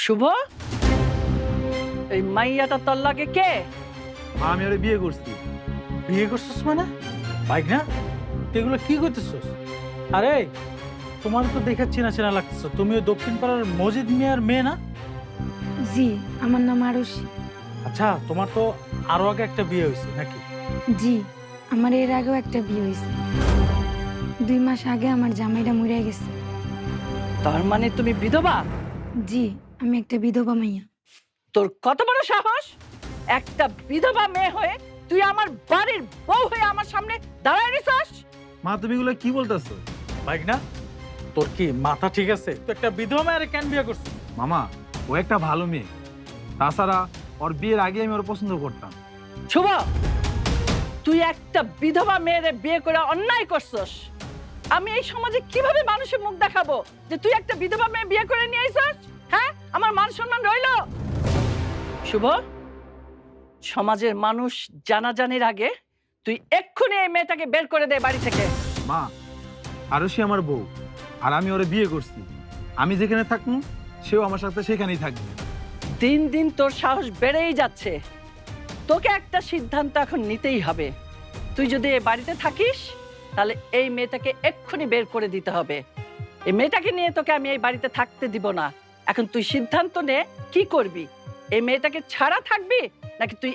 শুভ, এই মাইয়াটা তোর লাগে কে? মা আমি ওরে বিয়ে করছি। বিয়ে করছিস মানে? বাইক না তুই এগুলো কি করতেছিস? আরে তোমার তো দেখে চেনা চেনা লাগতেছে, তুমি ওই দক্ষিণ পাড়ার মজিদ মিয়ার মেয়ে না? জি, আমার নাম আরুষি। আচ্ছা, তোমার তো আরো আগে একটা বিয়ে হয়েছে নাকি? জি, আমার এর আগেও একটা বিয়ে হয়েছে। 2 মাস আগে আমার জামাইটা মরে গেছে। তার মানে তুমি বিধবা? জি, আমি একটা বিধবা মাইয়া। তোর কত বড় সাহস! একটা বিধবা মেয়ে হয়ে তুই আমার বাড়ির বউ হয়ে আমার সামনে দাঁড়ায় রেছিস? মা তুমি এগুলো কি বলতেছো? বাইক না তোর কি মাথা ঠিক আছে? তুই একটা বিধবা মেয়ের কেন বিয়ে করছিস? মামা ও একটা ভালো মেয়ে, তাছাড়া ওর বিয়ের আগে আমি ওর পছন্দ করতাম। শুভ, তুই একটা বিধবা মেয়েরে বিয়ে করে অন্যায় করছস। আমি এই সমাজে কিভাবে মানুষের মুখ দেখাবো যে তুই একটা বিধবা মেয়ে বিয়ে করে নিয়ে আইছস? হ্যাঁ, আমার মান সম্মান রইলো? শুভ, সমাজের মানুষ জানাজানির আগে তুই এক্ষুনি এই মেয়েটাকে বের করে দে বাড়ি থেকে। মা আরো সে আমার বউ, আর আমি ওরে বিয়ে করছি। আমি যেখানে থাকবো সেও আমার সাথে সেখানেই থাকবে। দিন দিন তোর সাহস বেড়েই যাচ্ছে। তোকে একটা সিদ্ধান্ত এখন নিতেই হবে। তুই যদি এই বাড়িতে থাকিস তাহলে এই মেয়েটাকে এক্ষুনি বের করে দিতে হবে। এই মেয়েটাকে নিয়ে তোকে আমি এই বাড়িতে থাকতে দিব না। এখন তুই সিদ্ধান্ত নে, কি করবি? এই মেয়েটাকে ছাড়া থাকবি নাকি তুই